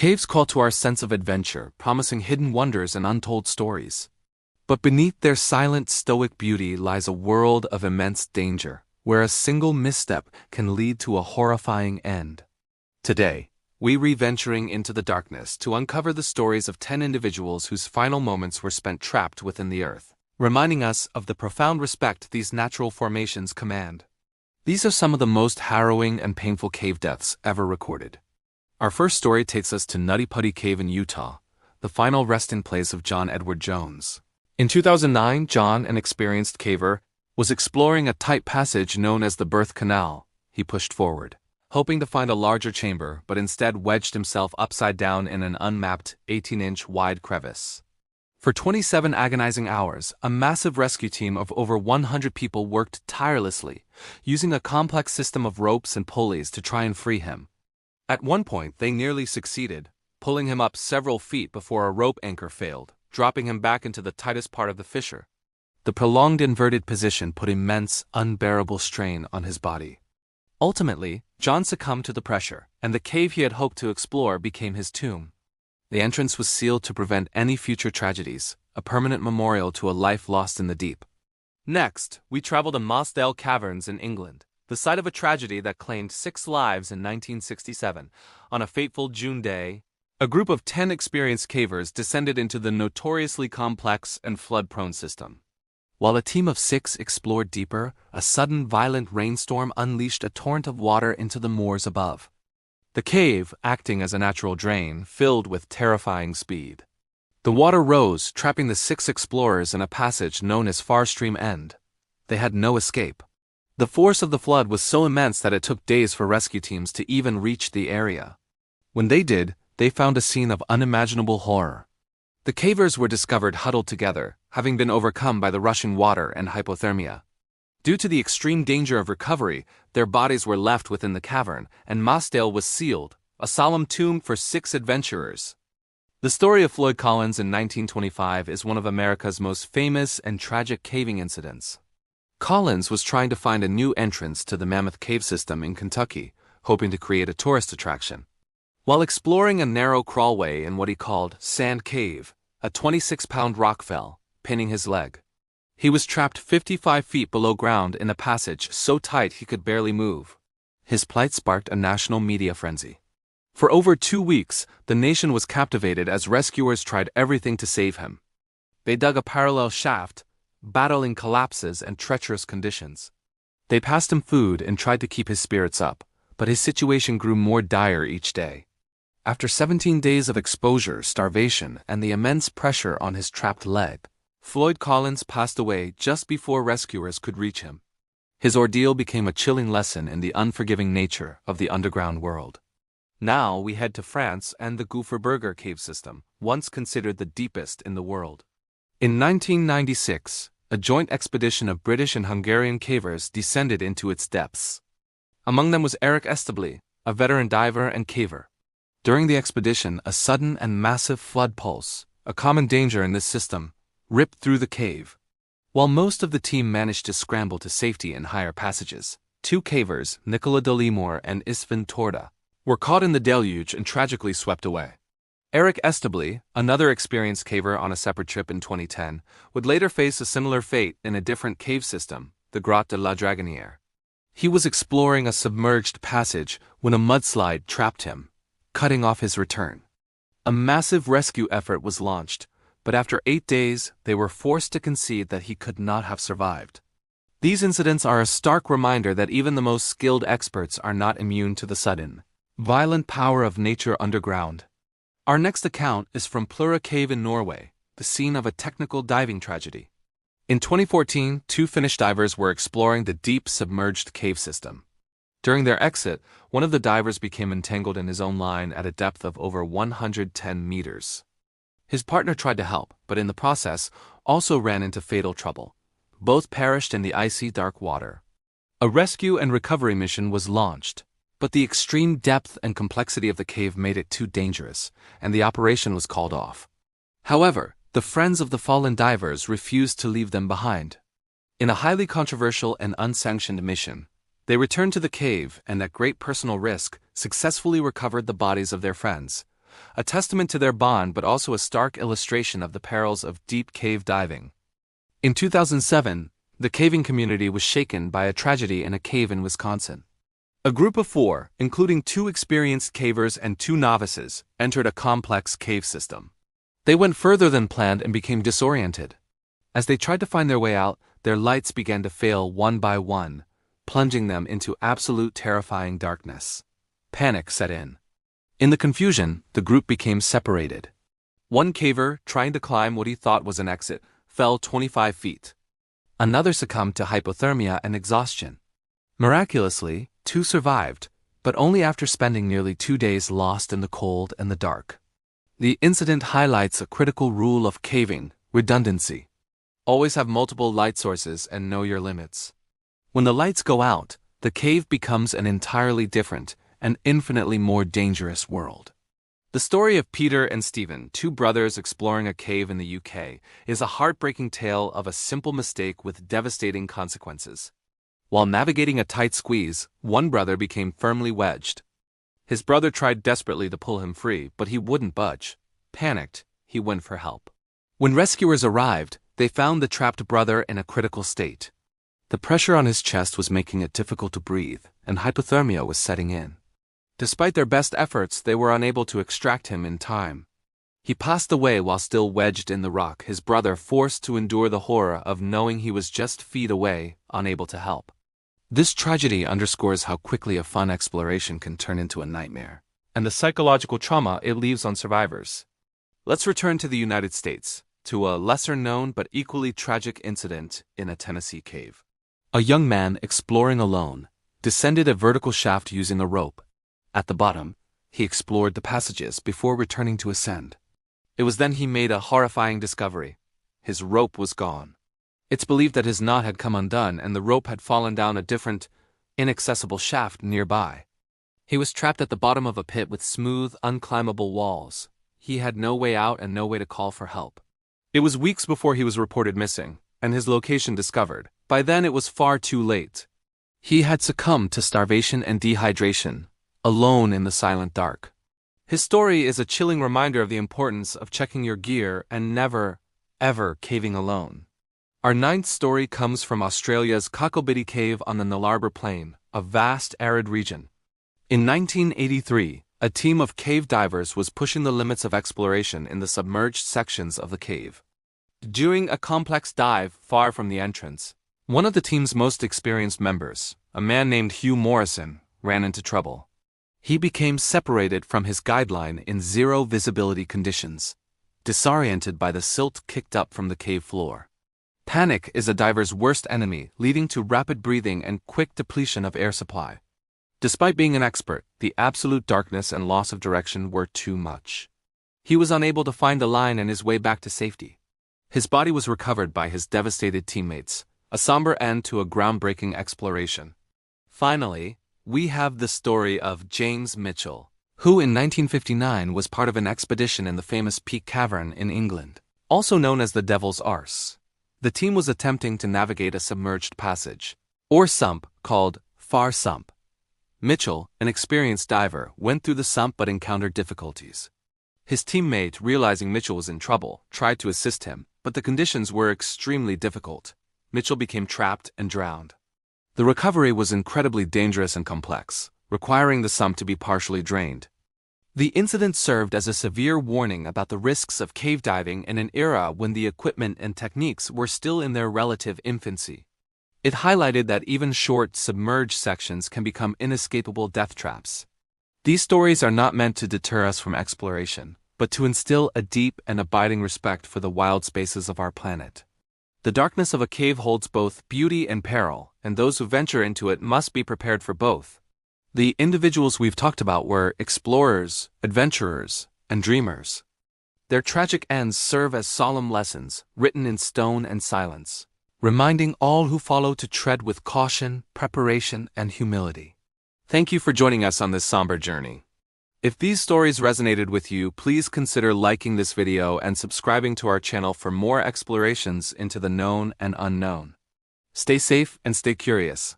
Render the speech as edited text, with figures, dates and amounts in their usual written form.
Caves call to our sense of adventure, promising hidden wonders and untold stories. But beneath their silent, stoic beauty lies a world of immense danger, where a single misstep can lead to a horrifying end. Today, we re-venturing into the darkness to uncover the stories of 10 individuals whose final moments were spent trapped within the earth, reminding us of the profound respect these natural formations command. These are some of the most harrowing and painful cave deaths ever recorded. Our first story takes us to Nutty Putty Cave in Utah, the final resting place of John Edward Jones. In 2009, John, an experienced caver, was exploring a tight passage known as the Birth Canal. He pushed forward, hoping to find a larger chamber, but instead wedged himself upside down in an unmapped 18-inch wide crevice. For 27 agonizing hours, a massive rescue team of over 100 people worked tirelessly, using a complex system of ropes and pulleys to try and free him. At one point, they nearly succeeded, pulling him up several feet before a rope anchor failed, dropping him back into the tightest part of the fissure. The prolonged inverted position put immense, unbearable strain on his body. Ultimately, John succumbed to the pressure, and the cave he had hoped to explore became his tomb. The entrance was sealed to prevent any future tragedies, a permanent memorial to a life lost in the deep. Next, we travel to Mossdale Caverns in England, the site of a tragedy that claimed 6 lives in 1967. On a fateful June day, a group of 10 experienced cavers descended into the notoriously complex and flood-prone system. While a team of 6 explored deeper, a sudden violent rainstorm unleashed a torrent of water into the moors above. The cave, acting as a natural drain, filled with terrifying speed. The water rose, trapping the 6 explorers in a passage known as Far Stream End. They had no escape. The force of the flood was so immense that it took days for rescue teams to even reach the area. When they did, they found a scene of unimaginable horror. The cavers were discovered huddled together, having been overcome by the rushing water and hypothermia. Due to the extreme danger of recovery, their bodies were left within the cavern, and Mossdale was sealed, a solemn tomb for 6 adventurers. The story of Floyd Collins in 1925 is one of America's most famous and tragic caving incidents. Collins was trying to find a new entrance to the Mammoth Cave system in Kentucky, hoping to create a tourist attraction. While exploring a narrow crawlway in what he called Sand Cave, a 26-pound rock fell, pinning his leg. He was trapped 55 feet below ground in a passage so tight he could barely move. His plight sparked a national media frenzy. For over 2 weeks, the nation was captivated as rescuers tried everything to save him. They dug a parallel shaft, battling collapses and treacherous conditions. They passed him food and tried to keep his spirits up, but his situation grew more dire each day. After 17 days of exposure, starvation, and the immense pressure on his trapped leg, Floyd Collins passed away just before rescuers could reach him. His ordeal became a chilling lesson in the unforgiving nature of the underground world. Now we head to France and the Gouffre cave system, once considered the deepest in the world. In 1996, a joint expedition of British and Hungarian cavers descended into its depths. Among them was Eric Establi, a veteran diver and caver. During the expedition, a sudden and massive flood pulse, a common danger in this system, ripped through the cave. While most of the team managed to scramble to safety in higher passages, 2 cavers, Nicola Dolimore and Istvin Torda, were caught in the deluge and tragically swept away. Eric Establi, another experienced caver on a separate trip in 2010, would later face a similar fate in a different cave system, the Grotte de la Dragonnière. He was exploring a submerged passage when a mudslide trapped him, cutting off his return. A massive rescue effort was launched, but after 8 days, they were forced to concede that he could not have survived. These incidents are a stark reminder that even the most skilled experts are not immune to the sudden, violent power of nature underground. Our next account is from Plura Cave in Norway, the scene of a technical diving tragedy. In 2014, 2 Finnish divers were exploring the deep submerged cave system. During their exit, one of the divers became entangled in his own line at a depth of over 110 meters. His partner tried to help, but in the process, also ran into fatal trouble. Both perished in the icy dark water. A rescue and recovery mission was launched, but the extreme depth and complexity of the cave made it too dangerous, and the operation was called off. However, the friends of the fallen divers refused to leave them behind. In a highly controversial and unsanctioned mission, they returned to the cave and, at great personal risk, successfully recovered the bodies of their friends, a testament to their bond but also a stark illustration of the perils of deep cave diving. In 2007, the caving community was shaken by a tragedy in a cave in Wisconsin. A group of 4, including 2 experienced cavers and 2 novices, entered a complex cave system. They went further than planned and became disoriented. As they tried to find their way out, their lights began to fail one by one, plunging them into absolute terrifying darkness. Panic set in. In the confusion, the group became separated. One caver, trying to climb what he thought was an exit, fell 25 feet. Another succumbed to hypothermia and exhaustion. Miraculously, 2 survived, but only after spending nearly 2 days lost in the cold and the dark. The incident highlights a critical rule of caving: redundancy. Always have multiple light sources and know your limits. When the lights go out, the cave becomes an entirely different and infinitely more dangerous world. The story of Peter and Stephen, 2 brothers exploring a cave in the UK, is a heartbreaking tale of a simple mistake with devastating consequences. While navigating a tight squeeze, one brother became firmly wedged. His brother tried desperately to pull him free, but he wouldn't budge. Panicked, he went for help. When rescuers arrived, they found the trapped brother in a critical state. The pressure on his chest was making it difficult to breathe, and hypothermia was setting in. Despite their best efforts, they were unable to extract him in time. He passed away while still wedged in the rock, his brother forced to endure the horror of knowing he was just feet away, unable to help. This tragedy underscores how quickly a fun exploration can turn into a nightmare, and the psychological trauma it leaves on survivors. Let's return to the United States, to a lesser-known but equally tragic incident in a Tennessee cave. A young man exploring alone descended a vertical shaft using a rope. At the bottom, he explored the passages before returning to ascend. It was then he made a horrifying discovery. His rope was gone. It's believed that his knot had come undone and the rope had fallen down a different, inaccessible shaft nearby. He was trapped at the bottom of a pit with smooth, unclimbable walls. He had no way out and no way to call for help. It was weeks before he was reported missing, and his location discovered. By then it was far too late. He had succumbed to starvation and dehydration, alone in the silent dark. His story is a chilling reminder of the importance of checking your gear and never, ever caving alone. Our 9th story comes from Australia's Cocklebiddie Cave on the Nullarbor Plain, a vast arid region. In 1983, a team of cave divers was pushing the limits of exploration in the submerged sections of the cave. During a complex dive far from the entrance, one of the team's most experienced members, a man named Hugh Morrison, ran into trouble. He became separated from his guideline in zero visibility conditions, disoriented by the silt kicked up from the cave floor. Panic is a diver's worst enemy, leading to rapid breathing and quick depletion of air supply. Despite being an expert, the absolute darkness and loss of direction were too much. He was unable to find the line and his way back to safety. His body was recovered by his devastated teammates, a somber end to a groundbreaking exploration. Finally, we have the story of James Mitchell, who in 1959 was part of an expedition in the famous Peak Cavern in England, also known as the Devil's Arse. The team was attempting to navigate a submerged passage, or sump, called Far Sump. Mitchell, an experienced diver, went through the sump but encountered difficulties. His teammate, realizing Mitchell was in trouble, tried to assist him, but the conditions were extremely difficult. Mitchell became trapped and drowned. The recovery was incredibly dangerous and complex, requiring the sump to be partially drained. The incident served as a severe warning about the risks of cave diving in an era when the equipment and techniques were still in their relative infancy. It highlighted that even short, submerged sections can become inescapable death traps. These stories are not meant to deter us from exploration, but to instill a deep and abiding respect for the wild spaces of our planet. The darkness of a cave holds both beauty and peril, and those who venture into it must be prepared for both. The individuals we've talked about were explorers, adventurers, and dreamers. Their tragic ends serve as solemn lessons, written in stone and silence, reminding all who follow to tread with caution, preparation, and humility. Thank you for joining us on this somber journey. If these stories resonated with you, please consider liking this video and subscribing to our channel for more explorations into the known and unknown. Stay safe and stay curious.